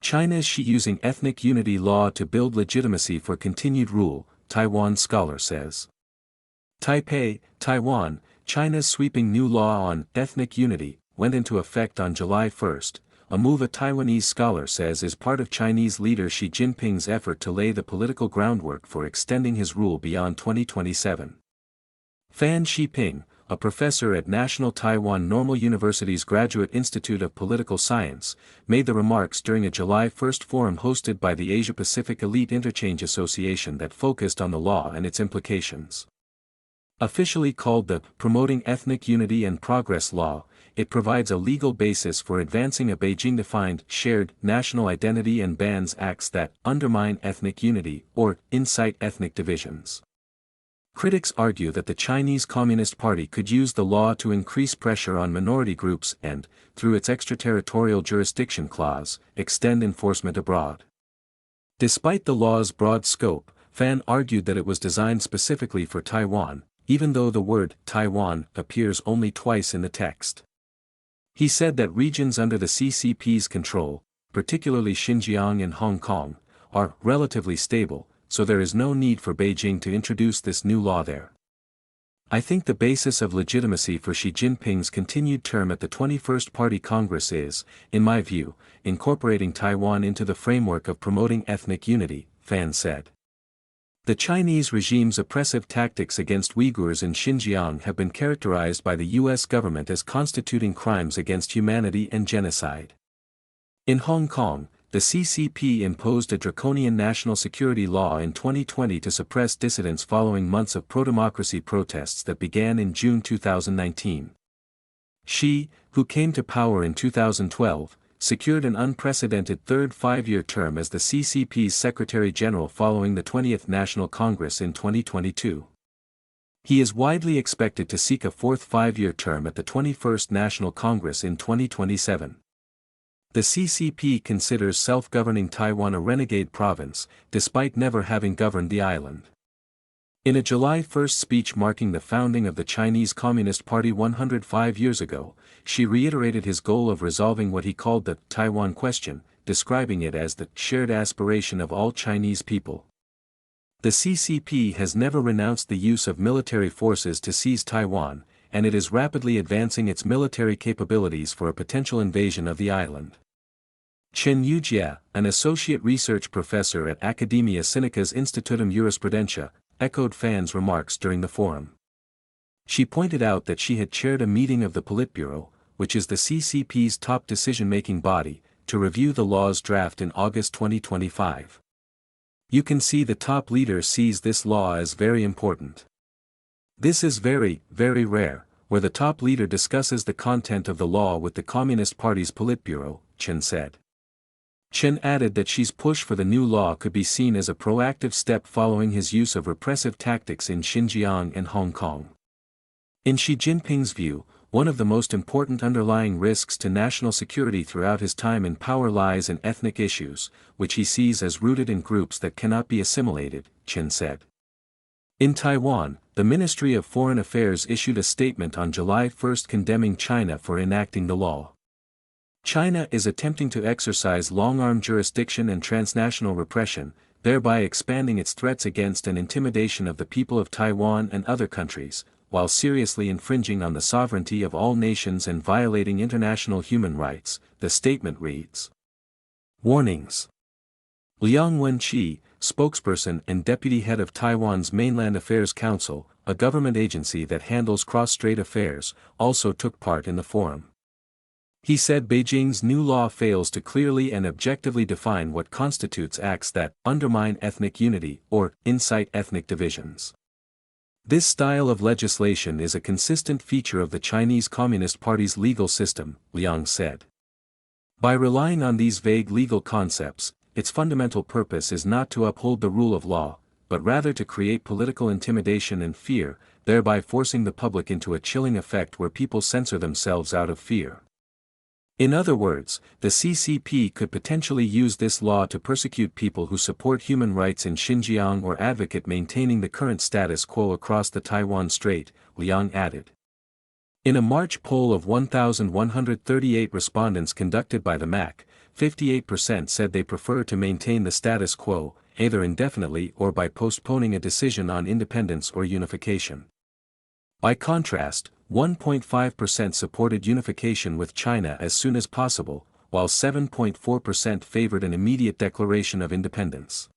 China is using ethnic unity law to build legitimacy for continued rule, Taiwan scholar says. Taipei, Taiwan, China's sweeping new law on ethnic unity went into effect on July 1, a move a Taiwanese scholar says is part of Chinese leader Xi Jinping's effort to lay the political groundwork for extending his rule beyond 2027. Fan Shiping, a professor at National Taiwan Normal University's Graduate Institute of Political Science, made the remarks during a July 1 forum hosted by the Asia-Pacific Elite Interchange Association that focused on the law and its implications. Officially called the Promoting Ethnic Unity and Progress Law, it provides a legal basis for advancing a Beijing-defined shared national identity and bans acts that undermine ethnic unity or incite ethnic divisions. Critics argue that the Chinese Communist Party could use the law to increase pressure on minority groups and, through its extraterritorial jurisdiction clause, extend enforcement abroad. Despite the law's broad scope, Fan argued that it was designed specifically for Taiwan, even though the word Taiwan appears only twice in the text. He said that regions under the CCP's control, particularly Xinjiang and Hong Kong, are relatively stable, so there is no need for Beijing to introduce this new law there. I think the basis of legitimacy for Xi Jinping's continued term at the 21st Party Congress is, in my view, incorporating Taiwan into the framework of promoting ethnic unity, Fan said. The Chinese regime's oppressive tactics against Uyghurs in Xinjiang have been characterized by the U.S. government as constituting crimes against humanity and genocide. In Hong Kong, the CCP imposed a draconian national security law in 2020 to suppress dissidents following months of pro-democracy protests that began in June 2019. Xi, who came to power in 2012, secured an unprecedented third five-year term as the CCP's Secretary-General following the 20th National Congress in 2022. He is widely expected to seek a fourth five-year term at the 21st National Congress in 2027. The CCP considers self-governing Taiwan a renegade province, despite never having governed the island. In a July 1 speech marking the founding of the Chinese Communist Party 105 years ago, Xi reiterated his goal of resolving what he called the Taiwan question, describing it as the shared aspiration of all Chinese people. The CCP has never renounced the use of military forces to seize Taiwan, and it is rapidly advancing its military capabilities for a potential invasion of the island. Chen Yujie, an associate research professor at Academia Sinica's Institutum Jurisprudentia, echoed Fan's remarks during the forum. She pointed out that she had chaired a meeting of the Politburo, which is the CCP's top decision-making body, to review the law's draft in August 2025. You can see the top leader sees this law as very important. This is very, very rare, where the top leader discusses the content of the law with the Communist Party's Politburo, Chen said. Chen added that Xi's push for the new law could be seen as a proactive step following his use of repressive tactics in Xinjiang and Hong Kong. In Xi Jinping's view, one of the most important underlying risks to national security throughout his time in power lies in ethnic issues, which he sees as rooted in groups that cannot be assimilated, Chen said. In Taiwan, the Ministry of Foreign Affairs issued a statement on July 1 condemning China for enacting the law. China is attempting to exercise long-arm jurisdiction and transnational repression, thereby expanding its threats against and intimidation of the people of Taiwan and other countries, while seriously infringing on the sovereignty of all nations and violating international human rights, the statement reads. Warnings. Liang Wenqi, spokesperson and deputy head of Taiwan's Mainland Affairs Council, a government agency that handles cross-strait affairs, also took part in the forum. He said Beijing's new law fails to clearly and objectively define what constitutes acts that undermine ethnic unity or incite ethnic divisions. This style of legislation is a consistent feature of the Chinese Communist Party's legal system, Liang said. By relying on these vague legal concepts, its fundamental purpose is not to uphold the rule of law, but rather to create political intimidation and fear, thereby forcing the public into a chilling effect where people censor themselves out of fear. In other words, the CCP could potentially use this law to persecute people who support human rights in Xinjiang or advocate maintaining the current status quo across the Taiwan Strait, Liang added. In a March poll of 1,138 respondents conducted by the MAC, 58% said they prefer to maintain the status quo, either indefinitely or by postponing a decision on independence or unification. By contrast, 1.5% supported unification with China as soon as possible, while 7.4% favored an immediate declaration of independence.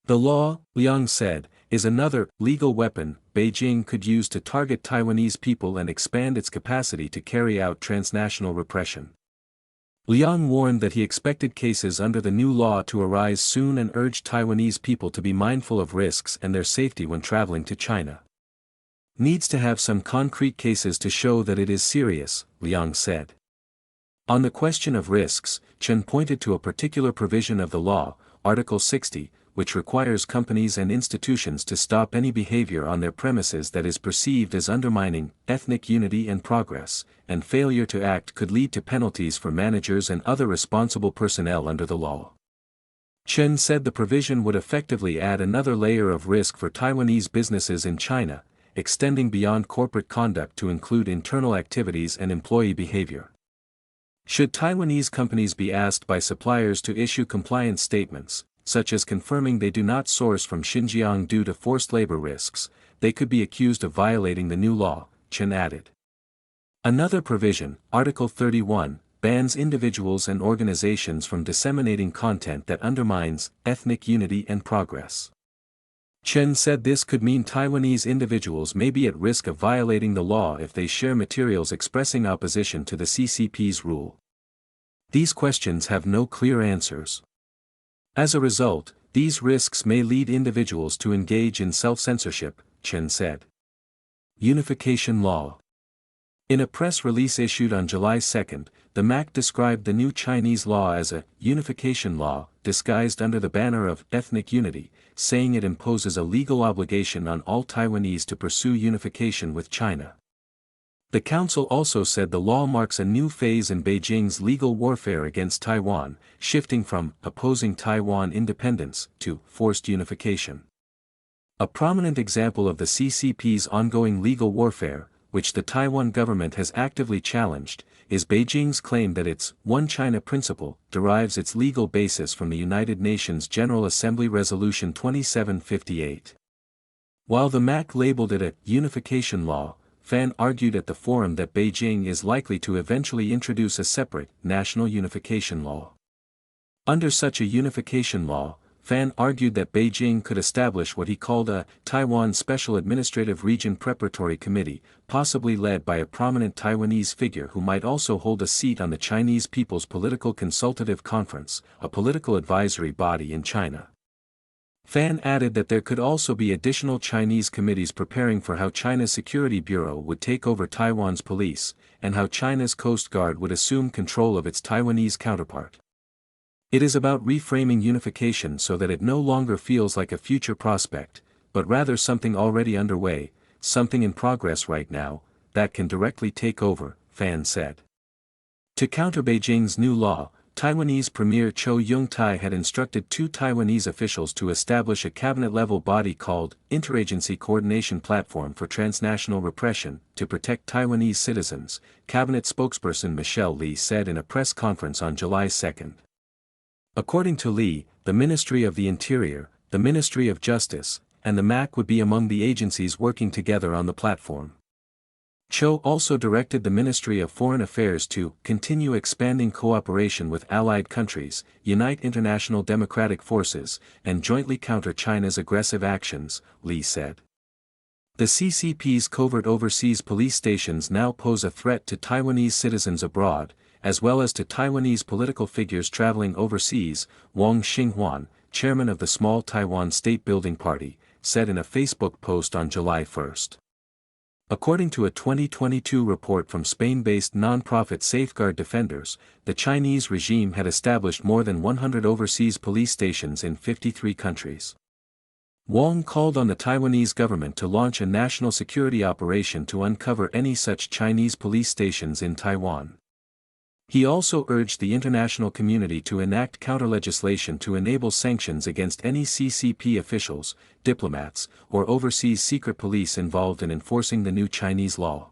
The law, Liang said, is another legal weapon Beijing could use to target Taiwanese people and expand its capacity to carry out transnational repression. Liang warned that he expected cases under the new law to arise soon and urged Taiwanese people to be mindful of risks and their safety when traveling to China. Needs to have some concrete cases to show that it is serious, Liang said. On the question of risks, Chen pointed to a particular provision of the law, Article 60, which requires companies and institutions to stop any behavior on their premises that is perceived as undermining ethnic unity and progress, and failure to act could lead to penalties for managers and other responsible personnel under the law. Chen said the provision would effectively add another layer of risk for Taiwanese businesses in China, extending beyond corporate conduct to include internal activities and employee behavior. Should Taiwanese companies be asked by suppliers to issue compliance statements, such as confirming they do not source from Xinjiang due to forced labor risks, they could be accused of violating the new law, Chen added. Another provision, Article 31, bans individuals and organizations from disseminating content that undermines ethnic unity and progress. Chen said this could mean Taiwanese individuals may be at risk of violating the law if they share materials expressing opposition to the CCP's rule. These questions have no clear answers. As a result, these risks may lead individuals to engage in self-censorship, Chen said. Unification Law. In a press release issued on July 2, the MAC described the new Chinese law as a unification law, disguised under the banner of ethnic unity, saying it imposes a legal obligation on all Taiwanese to pursue unification with China. The council also said the law marks a new phase in Beijing's legal warfare against Taiwan, shifting from opposing Taiwan independence to forced unification. A prominent example of the CCP's ongoing legal warfare, which the Taiwan government has actively challenged, is Beijing's claim that its One China principle derives its legal basis from the United Nations General Assembly Resolution 2758. While the MAC labeled it a unification law, Fan argued at the forum that Beijing is likely to eventually introduce a separate national unification law. Under such a unification law, Fan argued that Beijing could establish what he called a Taiwan Special Administrative Region Preparatory Committee, possibly led by a prominent Taiwanese figure who might also hold a seat on the Chinese People's Political Consultative Conference, a political advisory body in China. Fan added that there could also be additional Chinese committees preparing for how China's Security Bureau would take over Taiwan's police, and how China's Coast Guard would assume control of its Taiwanese counterpart. It is about reframing unification so that it no longer feels like a future prospect, but rather something already underway, something in progress right now, that can directly take over, Fan said. To counter Beijing's new law, Taiwanese Premier Cho Yung-tai had instructed two Taiwanese officials to establish a cabinet-level body called Interagency Coordination Platform for Transnational Repression to protect Taiwanese citizens, cabinet spokesperson Michelle Lee said in a press conference on July 2. According to Lee, the Ministry of the Interior, the Ministry of Justice, and the MAC would be among the agencies working together on the platform. Cho also directed the Ministry of Foreign Affairs to continue expanding cooperation with allied countries, unite international democratic forces, and jointly counter China's aggressive actions, Lee said. The CCP's covert overseas police stations now pose a threat to Taiwanese citizens abroad, as well as to Taiwanese political figures traveling overseas, Wang Xinghuan, chairman of the Small Taiwan State Building Party, said in a Facebook post on July 1. According to a 2022 report from Spain-based non-profit Safeguard Defenders, the Chinese regime had established more than 100 overseas police stations in 53 countries. Wang called on the Taiwanese government to launch a national security operation to uncover any such Chinese police stations in Taiwan. He also urged the international community to enact counter-legislation to enable sanctions against any CCP officials, diplomats, or overseas secret police involved in enforcing the new Chinese law.